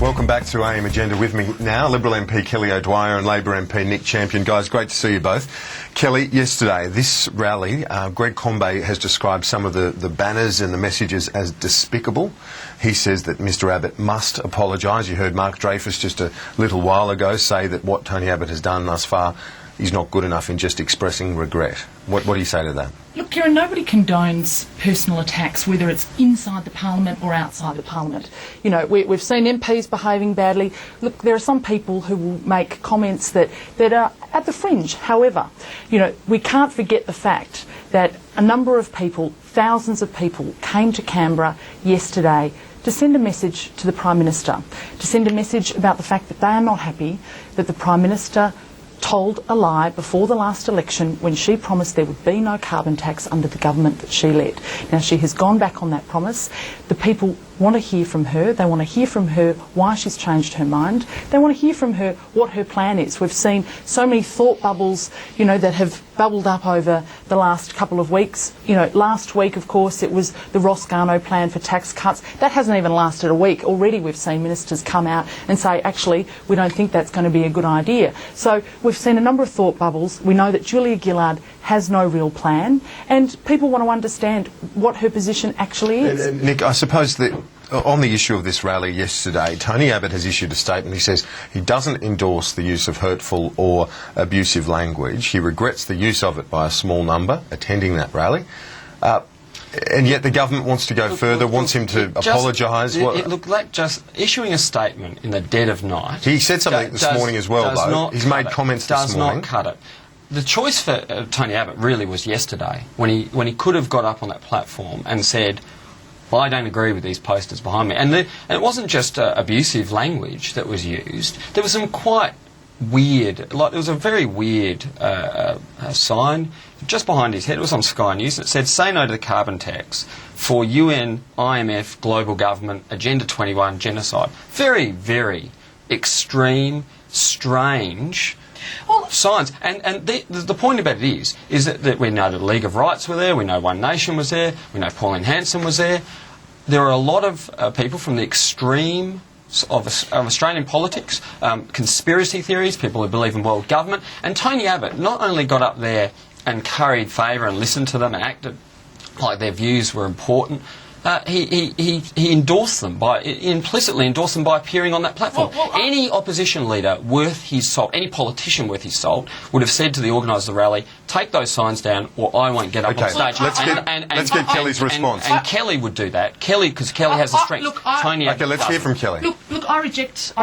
Welcome back to AM Agenda. With me now, Liberal MP Kelly O'Dwyer and Labor MP Nick Champion. Guys, great to see you both. Kelly, yesterday, this rally, Greg Combet has described some of the banners and the messages as despicable. He says that Mr Abbott must apologise. You heard Mark Dreyfus just a little while ago say that what Tony Abbott has done thus far is not good enough in just expressing regret. What do you say to that? Look, Kieran, nobody condones personal attacks, whether it's inside the Parliament or outside the Parliament. You know, we've seen MPs behaving badly. Look, there are some people who will make comments that are at the fringe. However, you know, we can't forget the fact that a number of people, thousands of people, came to Canberra yesterday to send a message to the Prime Minister, to send a message about the fact that they are not happy that the Prime Minister told a lie before the last election when she promised there would be no carbon tax under the government that she led. Now, she has gone back on that promise. The people want to hear from her. They want to hear from her why she's changed her mind. They want to hear from her what her plan is. We've seen so many thought bubbles, you know, that have bubbled up over the last couple of weeks. You know, last week, of course, it was the Ross Garnaut plan for tax cuts. That hasn't even lasted a week. Already we've seen ministers come out and say, actually, we don't think that's going to be a good idea. So we've seen a number of thought bubbles. We know that Julia Gillard has no real plan, and people want to understand what her position actually is. Nick, I suppose that on the issue of this rally yesterday, Tony Abbott has issued a statement. He says he doesn't endorse the use of hurtful or abusive language. He regrets the use of it by a small number attending that rally. And yet the government wants to go further, wants him to apologise. Look, just issuing a statement in the dead of night... He said something this morning as well, though. He's made comments this morning. Does not cut it. The choice for Tony Abbott really was yesterday, when he could have got up on that platform and said, well, I don't agree with these posters behind me. And it wasn't just abusive language that was used. There was some quite weird, like, there was a very weird sign just behind his head. It was on Sky News. It said, "Say no to the carbon tax for UN, IMF, global government, Agenda 21, genocide." Very, very extreme, strange signs. And the point about it is that we know the League of Rights were there, we know One Nation was there, we know Pauline Hanson was there. There are a lot of people from the extreme of Australian politics, conspiracy theories, people who believe in world government. And Tony Abbott not only got up there and curried favour and listened to them and acted like their views were important, he endorsed them implicitly endorsed them by appearing on that platform. Any opposition leader worth his salt, any politician worth his salt, would have said to the organisers of the rally, take those signs down or I won't get up on stage. Let's get Kelly's response. And Kelly would do that. Because Kelly has the strength. Tony Abbott let's hear from Kelly. Look, I reject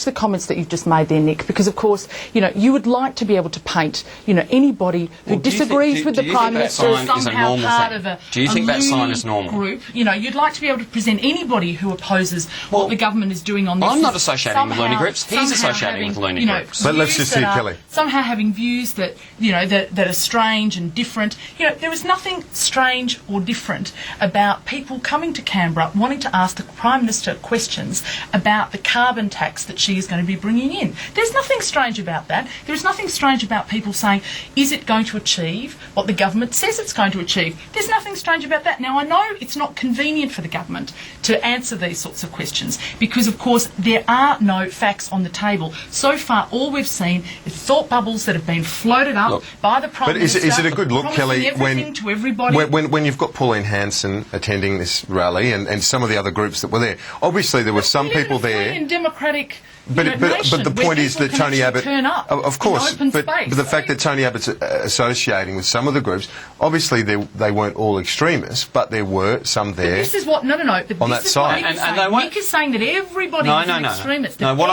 the comments that you've just made there, Nick, because of course, you know, you would like to be able to paint, you know, anybody who disagrees with the Prime Minister as somehow part of a normal group. You know, you'd like to be able to present anybody who opposes what the government is doing on this. I'm not associating with loony groups. He's associating with loony groups. But let's just hear Kelly. Somehow having views that, you know, that are strange and different. You know, there is nothing strange or different about people coming to Canberra wanting to ask the Prime Minister questions about the carbon tax that she is going to be bringing in. There's nothing strange about that. There is nothing strange about people saying, is it going to achieve what the government says it's going to achieve? There's nothing strange about that. Now, I know it's not convenient for the government to answer these sorts of questions because, of course, there are no facts on the table. So far, all we've seen is thought bubbles that have been floated up by the Prime Minister. But is it a good look, Kelly, when you've got Pauline Hanson attending this rally and some of the other groups that were there? Obviously, there were some people there. And democratic. But the point is that Tony Abbott, of course, but the fact that Tony Abbott's associating with some of the groups, obviously they weren't all extremists, but there were some there. But this is what on that side. Nick is saying that everybody is an extremist. No, what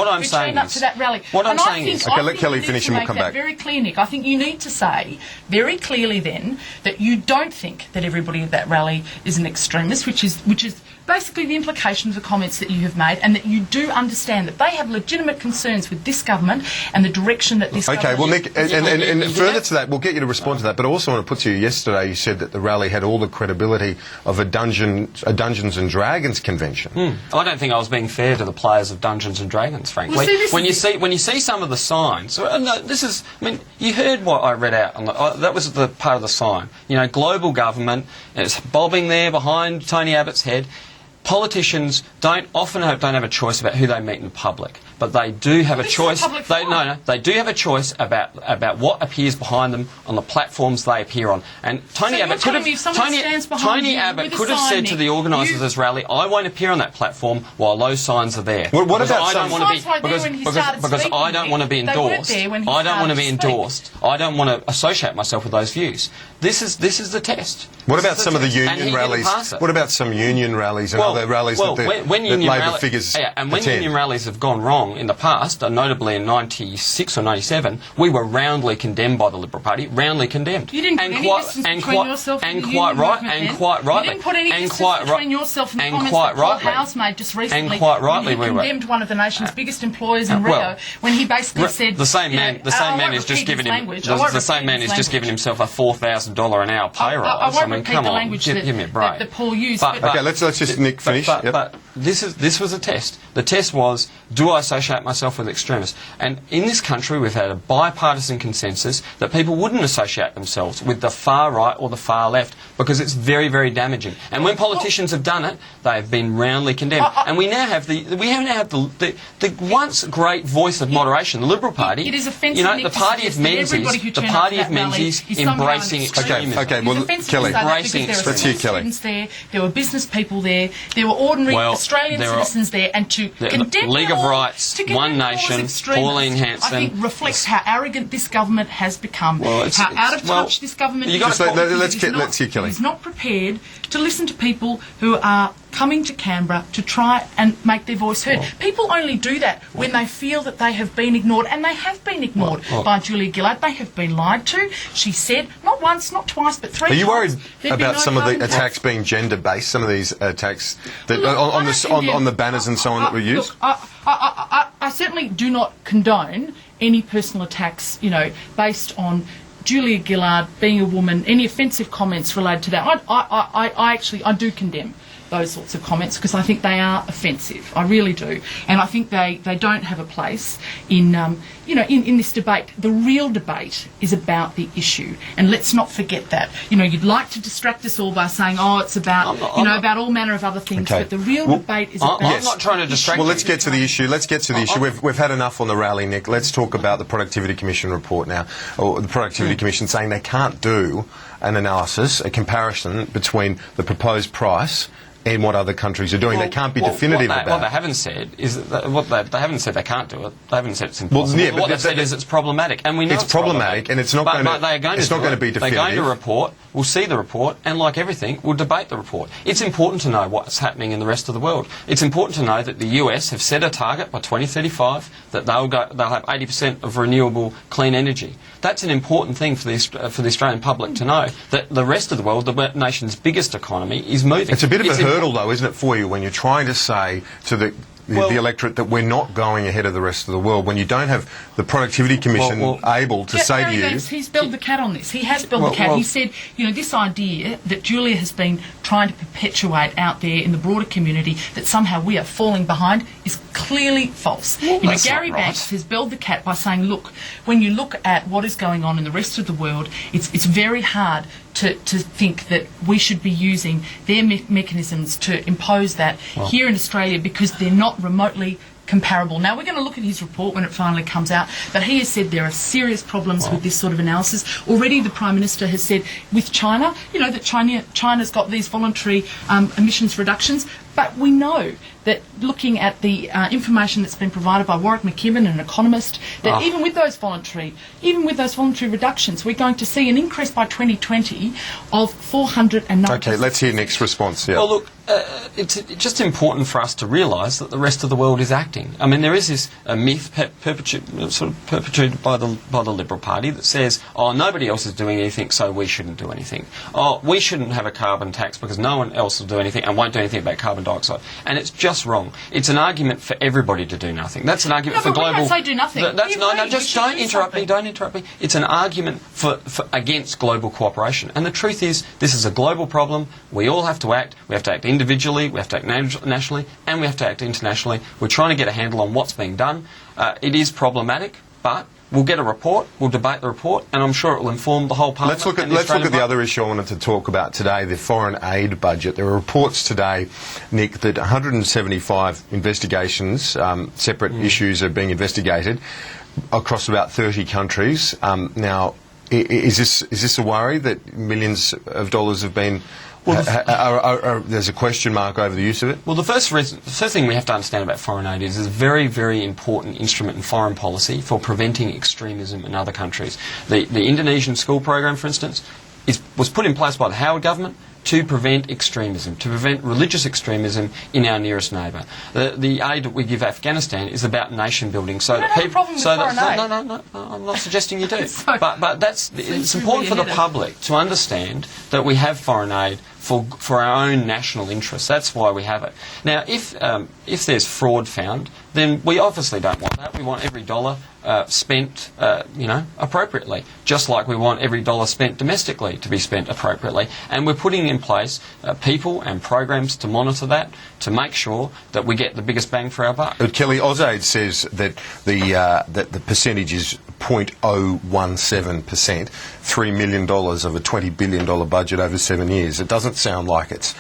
I'm saying up to that rally. What I'm saying is, okay, let Kelly finish and we'll come back. Very clear, Nick. I think you need to say very clearly then that you don't think that everybody at that rally is an extremist, which is basically the implication of the comments that you have made, and that you do understand that they have legitimate concerns with this government and the direction that this government... Okay, well, Nick, and further to that, we'll get you to respond to that, but I also want to put to you, yesterday you said that the rally had all the credibility of a Dungeons and Dragons convention. I don't think I was being fair to the players of Dungeons and Dragons, frankly. Well, when you see some of the signs... No, this is... I mean, you heard what I read out. That was the part of the sign. You know, global government, it's bobbing there behind Tony Abbott's head. politicians don't have a choice about who they meet in public, but they do have a this is a choice. public forum. They do have a choice about what appears behind them on the platforms they appear on. And Tony So Abbott you're could telling have me if someone stands behind Tony you Abbott with a could have sign, said to the Nick, organisers of you- this rally, "I won't appear on that platform while those signs are there." What Because about I some- don't want to be Signs right there because when he because, started because speaking, I don't want to be Nick. They weren't endorsed. there when he I don't want to started be to speak. endorsed. I don't want to associate myself with those views. This is the test. What This about is some of the test. And he union didn't rallies? pass it. What about some union rallies and other rallies that when that union Labor rally- figures and when attend? union rallies have gone wrong in the past, notably in '96 or '97, we were roundly condemned by the Liberal Party, roundly condemned. You didn't put and any quite, distance and between quite, yourself and and the quite union right, movement and then. quite rightly, You didn't put any and distance quite between right- yourself and the and comments quite that Paul rightly. House made just recently. And quite rightly when he we were. condemned one of the nation's biggest employers in well, Rio when he basically said the same you know, man. The same I man won't is just repeat giving his him. language. I won't The same repeat man his is just giving language. himself a $4,000 an hour pay rise. I won't repeat come the on, language give me a break. that Paul used. But- but- Okay, let's just Nick finish. But, Yep. but this was a test. The test was, do I associate myself with extremists? And in this country, we've had a bipartisan consensus that people wouldn't associate themselves with the far right or the far left because it's very, very damaging. And when politicians have done it, they have been roundly condemned. And we now have the once great voice of moderation, the Liberal Party. It is offensive, You know, Nick, the to party of suggest that everybody Menzies, who the turned party up of to that rally Menzies is somehow embracing an extremist. extremism. Okay, well, It's offensive Kelly. to say that Embracing because there were Let's hear school Kelly. students there, there were business people there were ordinary Well, Australian there are- citizens there, and to the condemn League them of all- Rights, to condemn One them all as Nation, extremists, Pauline Hanson. I think reflects how arrogant this government has become, Well, it's- how out of it's- well, touch this government you is. gotta Just let- because let's it get- is not- let's hear Kelly. it is not prepared to listen to people who are coming to Canberra to try and make their voice heard. People only do that when they feel that they have been ignored, and they have been ignored by Julia Gillard. They have been lied to. She said, not once, not twice, but 3 Are times. you worried there'd be about no some of the harm in attacks being gender-based? Some of these attacks that Look, on I don't condemn- on the banners and so on that were used. Look, I certainly do not condone any personal attacks, you know, based on Julia Gillard being a woman, any offensive comments related to that. I do condemn those sorts of comments because I think they are offensive. I really do. And I think they don't have a place in, in this debate. The real debate is about the issue. And let's not forget that. You know, you'd like to distract us all by saying, oh, it's about, about all manner of other things. Okay. But the real debate is about... I'm not trying to distract Well, you. let's get to the issue. Let's get to the issue. We've had enough on the rally, Nick. Let's talk about the Productivity Commission report now, or the Productivity Commission saying they can't do an analysis, a comparison between the proposed price and what other countries are doing. They can't be definitive what about they it. haven't said is that they haven't said they can't do it. They haven't said it's impossible. yeah, but what they've that- said is it's problematic, and we know It's problematic, and it's not but, going to- But they are going it's to not do going it. to be They're going to definitive. report. We'll see the report, and like everything, we'll debate the report. It's important to know what's happening in the rest of the world. It's important to know that the US have set a target by 2035 that they'll have 80% of renewable clean energy. That's an important thing for the Australian public to know, that the rest of the world, the nation's biggest economy, is moving. It's a bit of a important. hurdle, though, isn't it, for you when you're trying to say to the electorate that we're not going ahead of the rest of the world, when you don't have the Productivity Commission able to say to Gary you... Banks, he's built the cat on this. He has built the cat. well- He said, this idea that Julia has been trying to perpetuate out there in the broader community that somehow we are falling behind is clearly false. that's Gary not right. Banks has built the cat by saying, look, when you look at what is going on in the rest of the world, it's very hard to think that we should be using their mechanisms to impose that here in Australia because they're not remotely comparable. Now, we're going to look at his report when it finally comes out, but he has said there are serious problems with this sort of analysis. Already the Prime Minister has said with China, that China's got these voluntary emissions reductions, but we know that looking at the information that's been provided by Warwick McKibben, an economist, that even with those voluntary reductions, we're going to see an increase by 2020 of 490. Okay, let's hear Nick's response. Yeah. Well, look, it's just important for us to realise that the rest of the world is acting. I mean, there is this myth perpetuated by the Liberal Party that says, oh, nobody else is doing anything, so we shouldn't do anything. Oh, we shouldn't have a carbon tax because no one else will do anything and won't do anything about carbon dioxide. And it's just wrong. It's an argument for everybody to do nothing. That's an argument for but we global... don't say do nothing. That's, We no, agree. just We should don't do interrupt me. something. Don't interrupt me. It's an argument for against global cooperation. And the truth is, this is a global problem. We all have to act. We have to act individually, we have to act nationally, and we have to act internationally. We're trying to get a handle on what's being done. It is problematic, but we'll get a report, we'll debate the report, and I'm sure it will inform the whole Parliament. Let's look at the other issue I wanted to talk about today, the foreign aid budget. There are reports today, Nick, that 175 investigations, separate issues are being investigated across about 30 countries. Now, is this a worry that millions of dollars have been... there's a question mark over the use of it? Well, the first thing we have to understand about foreign aid is it's a very, very important instrument in foreign policy for preventing extremism in other countries. The Indonesian school program, for instance, was put in place by the Howard government to prevent extremism, to prevent religious extremism in our nearest neighbour. The aid that we give Afghanistan is about nation building. So that people, no, I'm not suggesting you do. But it's important for the public to understand that we have foreign aid for our own national interests. That's why we have it. Now, if there's fraud found, then we obviously don't want that. We want every dollar spent, appropriately, just like we want every dollar spent domestically to be spent appropriately. And we're putting in place people and programs to monitor that, to make sure that we get the biggest bang for our buck. But Kelly, AusAid says that the percentage is 0.017%, $3 million of a $20 billion budget over 7 years. It doesn't sound like it's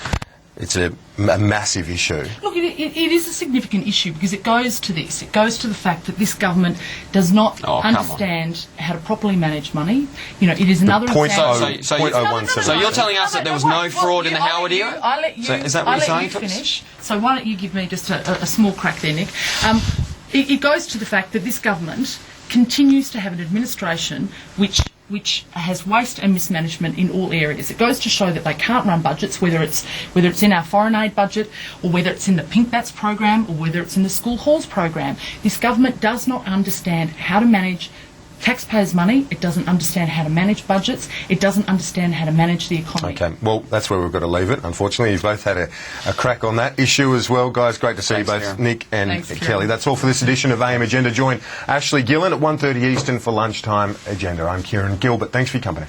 a massive issue. Look, it is a significant issue because it goes to this. It goes to the fact that this government does not understand how to properly manage money. It is another example. So you're telling us that there was no fraud in the Howard era? Is that what you're saying? Finish. So why don't you give me just a small crack there, Nick? It goes to the fact that this government continues to have an administration which has waste and mismanagement in all areas. It goes to show that they can't run budgets, whether it's in our foreign aid budget, or whether it's in the Pink Bats program, or whether it's in the school halls program. This government does not understand how to manage taxpayers' money. It doesn't understand how to manage budgets. It doesn't understand how to manage the economy. Okay, well, that's where we've got to leave it. Unfortunately, you've both had a crack on that issue as well, guys. Great to see you both, Kieran. Nick and Kelly. That's all for this edition of AM Agenda. Join Ashley Gillen at 1:30 Eastern for Lunchtime Agenda. I'm Kieran Gilbert. Thanks for your company.